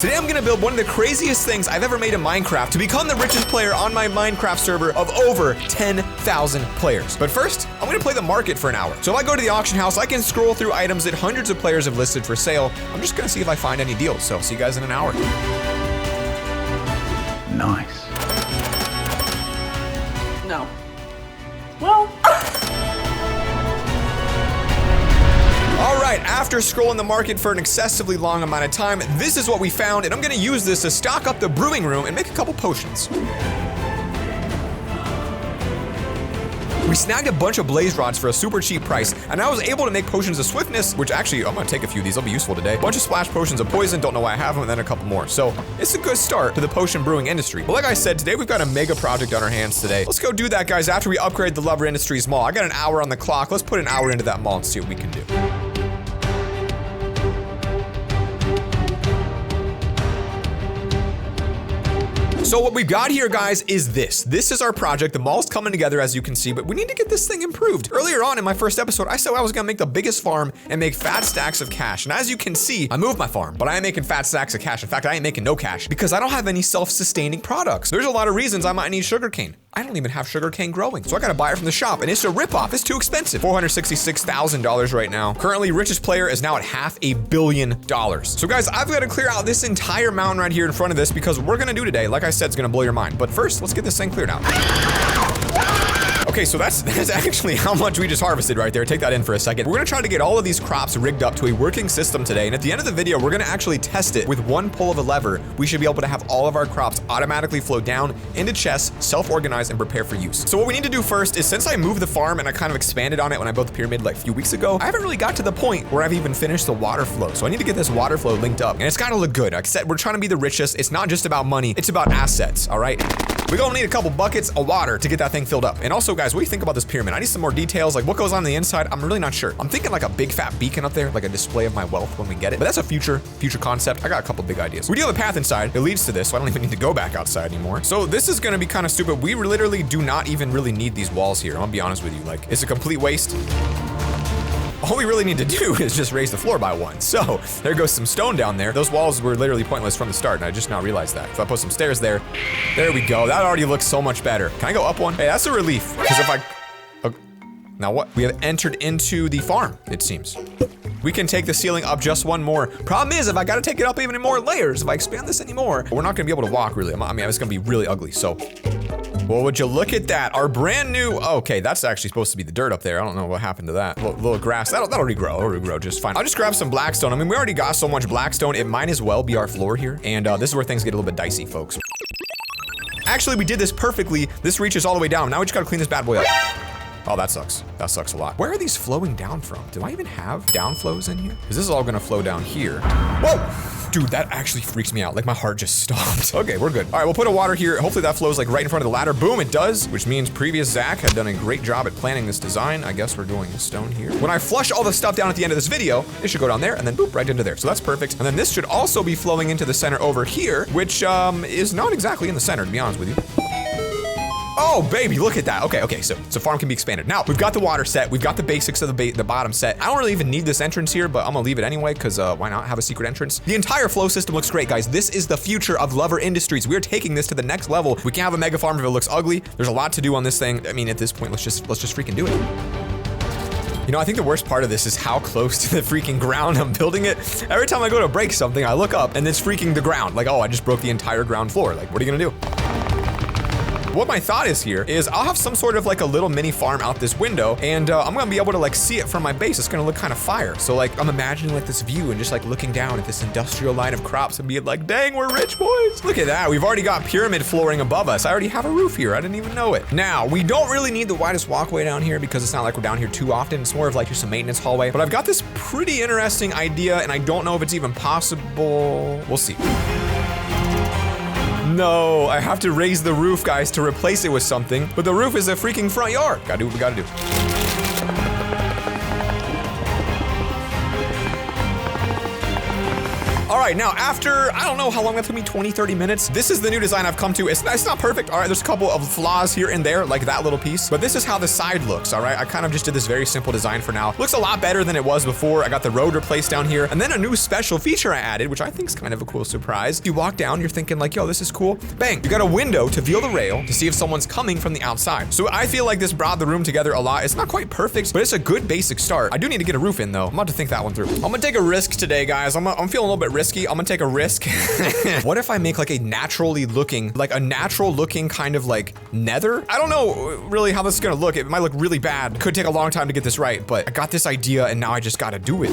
Today I'm gonna build one of the craziest things I've ever made in Minecraft to become the richest player on my Minecraft server of over 10,000 players. But first, I'm gonna play the market for an hour. So if I go to the auction house, I can scroll through items that hundreds of players have listed for sale. I'm just gonna see if I find any deals. So I'll see you guys in an hour. Nice. No. Well. All right, after scrolling the market for an excessively long amount of time, this is what we found, and I'm gonna use this to stock up the brewing room and make a couple potions. We snagged a bunch of blaze rods for a super cheap price, and I was able to make potions of swiftness, which actually, I'm gonna take a few of these, they'll be useful today. A bunch of splash potions of poison, don't know why I have them, and then a couple more. So it's a good start to the potion brewing industry. But like I said, today we've got a mega project on our hands today. Let's go do that, guys, after we upgrade the Lover Industries mall. I got an hour on the clock. Let's put an hour into that mall and see what we can do. So what we've got here, guys, is this. This is our project. The mall's coming together, as you can see, but we need to get this thing improved. Earlier on in my first episode, I said I was gonna make the biggest farm and make fat stacks of cash. And as you can see, I moved my farm, but I ain't making fat stacks of cash. In fact, I ain't making no cash because I don't have any self-sustaining products. There's a lot of reasons I might need sugarcane. I don't even have sugarcane growing, so I gotta buy it from the shop, and it's a ripoff. It's too expensive. $466,000 right now. Currently, richest player is now at $500 million. So guys, I've gotta clear out this entire mountain right here in front of this because what we're gonna do today, like I said, is gonna blow your mind. But first, let's get this thing cleared out. Okay, so that's actually how much we just harvested right there. Take that in for a second. We're gonna try to get all of these crops rigged up to a working system today, and at the end of the video, we're gonna actually test it with one pull of a lever. We should be able to have all of our crops automatically flow down into chests, self-organize, and prepare for use. So what we need to do first is, since I moved the farm and I kind of expanded on it when I built the pyramid like a few weeks ago, I haven't really got to the point where I've even finished the water flow. So I need to get this water flow linked up, and it's gotta look good. Like I said, we're trying to be the richest. It's not just about money, it's about assets, all right? We're gonna need a couple buckets of water to get that thing filled up. And also, guys, what do you think about this pyramid? I need some more details, like what goes on the inside. I'm really not sure. I'm thinking like a big fat beacon up there, like a display of my wealth when we get it. But that's a future concept. I got a couple big ideas. We do have a path inside that leads to this, so I don't even need to go back outside anymore. So this is gonna be kind of stupid. We literally do not even really need these walls here. I'm gonna be honest with you. Like, it's a complete waste. All we really need to do is just raise the floor by one. So there goes some stone down there. Those walls were literally pointless from the start, and I just now realized that. So I put some stairs there. There we go. That already looks so much better. Can I go up one? Hey, that's a relief. Because if I... now what? We have entered into the farm, it seems. We can take the ceiling up just one more. Problem is, if I gotta take it up even more layers, if I expand this anymore, we're not gonna be able to walk, really. I mean, it's gonna be really ugly, so... Well, would you look at that? Our brand new, okay, that's actually supposed to be the dirt up there. I don't know what happened to that. Little grass, that'll regrow, it'll regrow just fine. I'll just grab some blackstone. I mean, we already got so much blackstone, it might as well be our floor here. And this is where things get a little bit dicey, folks. Actually, we did this perfectly. This reaches all the way down. Now we just gotta clean this bad boy up. Oh, that sucks. That sucks a lot. Where are these flowing down from? Do I even have downflows in here? Because this is all gonna flow down here. Whoa! Dude, that actually freaks me out. Like, my heart just stopped. Okay, we're good. All right, we'll put a water here. Hopefully that flows like right in front of the ladder. Boom, it does, which means previous Zach had done a great job at planning this design. I guess we're going stone here. When I flush all the stuff down at the end of this video, it should go down there and then boop, right into there. So that's perfect. And then this should also be flowing into the center over here, which is not exactly in the center, to be honest with you. Oh, baby, look at that. Okay, so farm can be expanded. Now, we've got the water set. We've got the basics of the bottom set. I don't really even need this entrance here, but I'm gonna leave it anyway, because why not have a secret entrance? The entire flow system looks great, guys. This is the future of Lover Industries. We're taking this to the next level. We can't have a mega farm if it looks ugly. There's a lot to do on this thing. I mean, at this point, let's just freaking do it. You know, I think the worst part of this is how close to the freaking ground I'm building it. Every time I go to break something, I look up and it's freaking the ground. Like, oh, I just broke the entire ground floor. Like, what are you gonna do? What my thought is here is I'll have some sort of like a little mini farm out this window, and I'm gonna be able to like see it from my base. It's gonna look kind of fire. So like, I'm imagining like this view and just like looking down at this industrial line of crops and being like, dang, we're rich boys. Look at that. We've already got pyramid flooring above us. I already have a roof here. I didn't even know it. Now, we don't really need the widest walkway down here because it's not like we're down here too often. It's more of like just a maintenance hallway, but I've got this pretty interesting idea and I don't know if it's even possible. We'll see. No, I have to raise the roof, guys, to replace it with something, but the roof is a freaking front yard. Gotta do what we gotta do. All right, now after, I don't know how long that took me, 20, 30 minutes. This is the new design I've come to. It's not perfect. All right, there's a couple of flaws here and there, like that little piece, but this is how the side looks, all right? I kind of just did this very simple design for now. Looks a lot better than it was before. I got the road replaced down here, and then a new special feature I added, which I think is kind of a cool surprise. You walk down, you're thinking like, yo, this is cool. Bang, you got a window to view the rail to see if someone's coming from the outside. So I feel like this brought the room together a lot. It's not quite perfect, but it's a good basic start. I do need to get a roof in though. I'm about to think that one through. I'm gonna take a risk today, guys. I'm feeling a little bit risky. I'm gonna take a risk. What if I make like a natural looking kind of like nether? I don't know really how this is gonna look. It might look really bad. Could take a long time to get this right, but I got this idea and now I just gotta do it.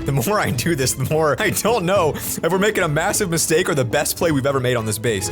The more I do this, the more I don't know if we're making a massive mistake or the best play we've ever made on this base.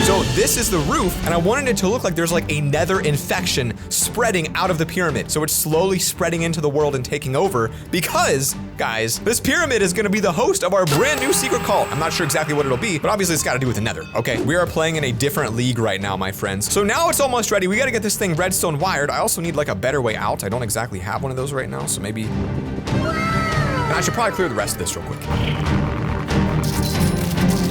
So this is the roof, and I wanted it to look like there's like a nether infection spreading out of the pyramid. So it's slowly spreading into the world and taking over because, guys, this pyramid is gonna be the host of our brand new secret cult. I'm not sure exactly what it'll be, but obviously it's gotta do with the nether, okay? We are playing in a different league right now, my friends. So now it's almost ready. We gotta get this thing redstone wired. I also need like a better way out. I don't exactly have one of those right now, so maybe... And I should probably clear the rest of this real quick.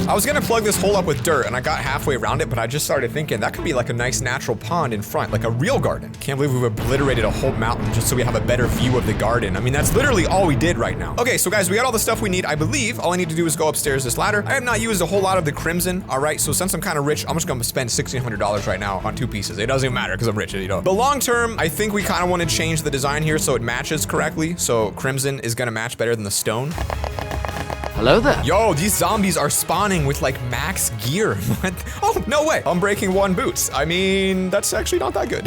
I was gonna plug this hole up with dirt and I got halfway around it, but I just started thinking that could be like a nice natural pond in front, like a real garden. Can't believe we've obliterated a whole mountain just so we have a better view of the garden. I mean, that's literally all we did right now. Okay, so guys, we got all the stuff we need. I believe all I need to do is go upstairs this ladder. I have not used a whole lot of the crimson, all right? So since I'm kind of rich, I'm just gonna spend $1,600 right now on 2 pieces. It doesn't even matter because I'm rich, you know. But long term, I think we kind of want to change the design here so it matches correctly. So crimson is gonna match better than the stone. Hello there. Yo, these zombies are spawning with like max gear. What? Oh, no way. I'm breaking 1 boots. I mean, that's actually not that good,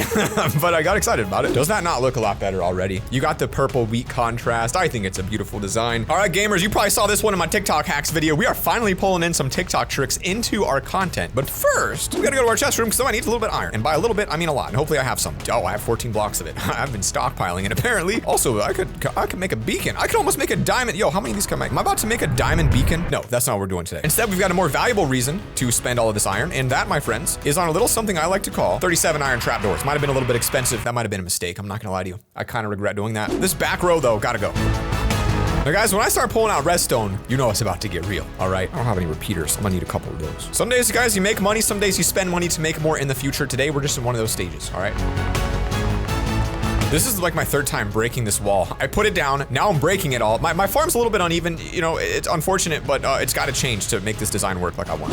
but I got excited about it. Does that not look a lot better already? You got the purple wheat contrast. I think it's a beautiful design. All right, gamers, you probably saw this one in my TikTok hacks video. We are finally pulling in some TikTok tricks into our content. But first, we gotta go to our chest room because I need a little bit of iron. And by a little bit, I mean a lot. And hopefully I have some. Oh, I have 14 blocks of it. I've been stockpiling it apparently. Also, I could make a beacon. I could almost make a diamond. Yo, how many of these can I make? Am I about to make a diamond beacon? No, that's not what we're doing today. Instead, we've got a more valuable reason to spend all of this iron, and that, my friends, is on a little something I like to call 37 iron trapdoors. Might have been a little bit expensive. That might have been a mistake. I'm not gonna lie to you. I kind of regret doing that. This back row, though, gotta go. Now, guys, when I start pulling out redstone, you know it's about to get real, all right? I don't have any repeaters. I'm gonna need a couple of those. Some days, guys, you make money. Some days you spend money to make more in the future. Today, we're just in one of those stages, all right? This is like my 3rd time breaking this wall. I put it down, now I'm breaking it all. My farm's a little bit uneven, you know, it's unfortunate, but it's gotta change to make this design work like I want.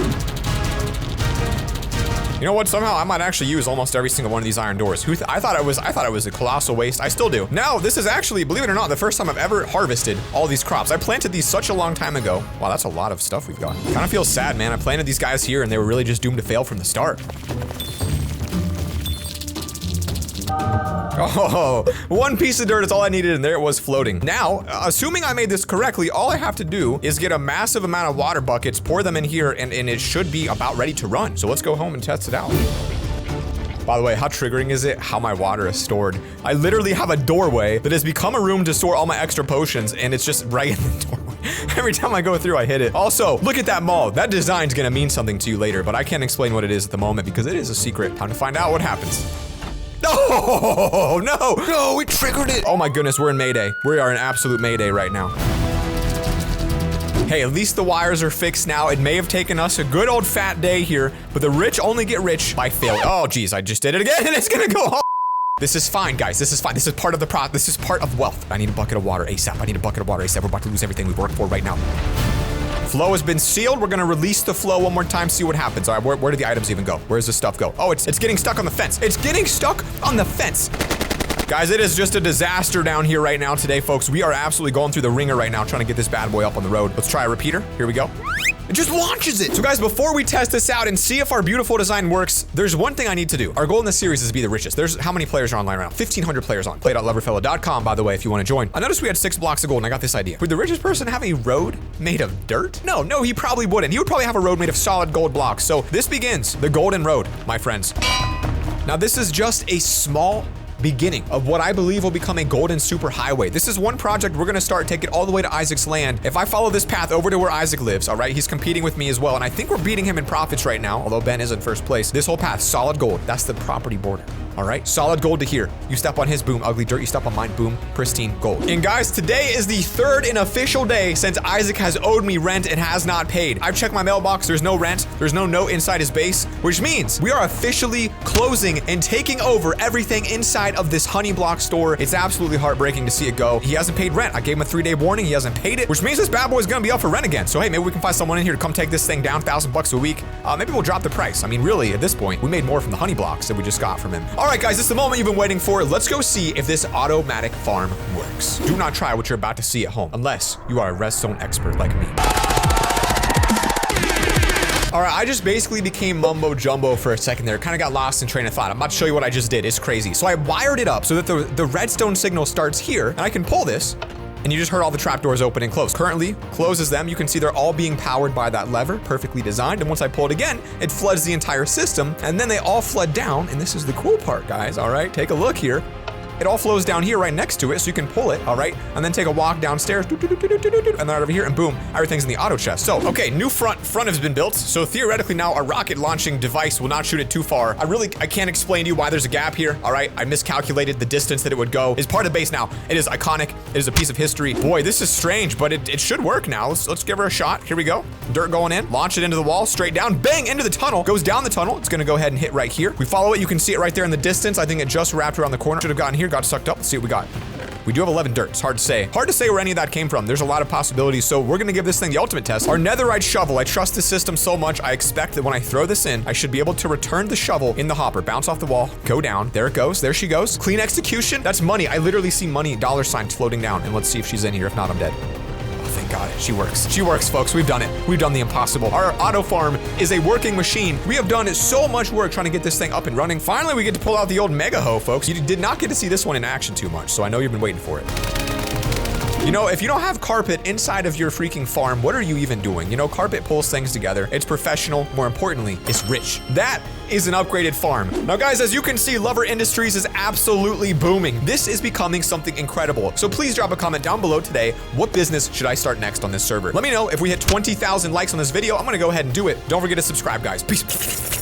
You know what, somehow I might actually use almost every single one of these iron doors. I thought it was a colossal waste, I still do. Now, this is actually, believe it or not, the first time I've ever harvested all these crops. I planted these such a long time ago. Wow, that's a lot of stuff we've got. Kind of feels sad, man. I planted these guys here and they were really just doomed to fail from the start. Oh, 1 piece of dirt is all I needed and there it was floating. Now, assuming I made this correctly, all I have to do is get a massive amount of water buckets, pour them in here, and it should be about ready to run. So let's go home and test it out. By the way, how triggering is it how my water is stored? I literally have a doorway that has become a room to store all my extra potions, and it's just right in the doorway. Every time I go through, I hit it. Also, look at that mall. That design's gonna mean something to you later, but I can't explain what it is at the moment because it is a secret. Time to find out what happens. No, it triggered it. Oh my goodness, we're in Mayday. We are in absolute Mayday right now. Hey, at least the wires are fixed now. It may have taken us a good old fat day here, but the rich only get rich by failing. Oh geez, I just did it again and it's gonna go home. This is fine, guys. This is fine. This is part of the this is part of wealth. I need a bucket of water ASAP. I need a bucket of water ASAP. We're about to lose everything we worked for right now. Flow has been sealed. We're gonna release the flow one more time, see what happens. All right, where do the items even go? Where does the stuff go? Oh, it's getting stuck on the fence. It's getting stuck on the fence. Guys, it is just a disaster down here right now today, folks. We are absolutely going through the ringer right now, trying to get this bad boy up on the road. Let's try a repeater. Here we go. It just launches it. So guys, before we test this out and see if our beautiful design works, there's one thing I need to do. Our goal in this series is to be the richest. There's how many players are online right now? 1,500 players on. Play.loverfella.com, by the way, if you want to join. I noticed we had 6 blocks of gold and I got this idea. Would the richest person have a road made of dirt? No, he probably wouldn't. He would probably have a road made of solid gold blocks. So this begins the golden road, my friends. Now this is just a small beginning of what I believe will become a golden super highway. This is one project we're gonna start, take it all the way to Isaac's land. If I follow this path over to where Isaac lives, all right, he's competing with me as well, and I think we're beating him in profits right now, although Ben is in first place. This whole path, solid gold, that's the property border. All right, solid gold to here. You step on his, boom, ugly dirt. You step on mine, boom, pristine gold. And guys, today is the third and official day since Isaac has owed me rent and has not paid. I've checked my mailbox. There's no rent. There's no note inside his base, which means we are officially closing and taking over everything inside of this honey block store. It's absolutely heartbreaking to see it go. He hasn't paid rent. I gave him a 3-day warning. He hasn't paid it, which means this bad boy is gonna be up for rent again. So hey, maybe we can find someone in here to come take this thing down, $1,000 a week. Maybe we'll drop the price. I mean, really, at this point, we made more from the honey blocks that we just got from him. All right, guys, this is the moment you've been waiting for. Let's go see if this automatic farm works. Do not try what you're about to see at home, unless you are a redstone expert like me. All right, I just basically became mumbo jumbo for a second there. Kind of got lost in train of thought. I'm about to show you what I just did. It's crazy. So I wired it up so that the redstone signal starts here, and I can pull this, and you just heard all the trapdoors open and close. Currently, closes them. You can see they're all being powered by that lever, perfectly designed. And once I pull it again, it floods the entire system, and then they all flood down. And this is the cool part, guys. All right, take a look here. It all flows down here right next to it, so you can pull it, all right? And then take a walk downstairs, and then right over here, and boom, everything's in the auto chest. So, okay, new front has been built. So theoretically now a rocket launching device will not shoot it too far. I can't explain to you why there's a gap here, all right? I miscalculated the distance that it would go. It's part of the base now. It is iconic. It is a piece of history. Boy, this is strange, but it should work now. Let's give her a shot. Here we go. Dirt going in, launch it into the wall, straight down, bang, into the tunnel, goes down the tunnel. It's gonna go ahead and hit right here. We follow it, you can see it right there in the distance. I think it just wrapped around the corner. Should have gotten here, got sucked up. Let's see what we got. We do have 11 dirt. It's hard to say. Hard to say where any of that came from. There's a lot of possibilities, so we're gonna give this thing the ultimate test. Our netherite shovel, I trust this system so much, I expect that when I throw this in, I should be able to return the shovel in the hopper, bounce off the wall, go down. There it goes. There she goes. Clean execution. That's money. I literally see money, dollar signs floating down, and let's see if she's in here. If not, I'm dead. Thank God, she works. She works, folks. We've done it. We've done the impossible. Our auto farm is a working machine. We have done so much work trying to get this thing up and running. Finally, we get to pull out the old mega hoe, folks. You did not get to see this one in action too much, so I know you've been waiting for it. You know, if you don't have carpet inside of your freaking farm, what are you even doing? You know, carpet pulls things together. It's professional. More importantly, it's rich. That is an upgraded farm. Now, guys, as you can see, Lover Industries is absolutely booming. This is becoming something incredible. So please drop a comment down below today. What business should I start next on this server? Let me know. If we hit 20,000 likes on this video, I'm gonna go ahead and do it. Don't forget to subscribe, guys. Peace.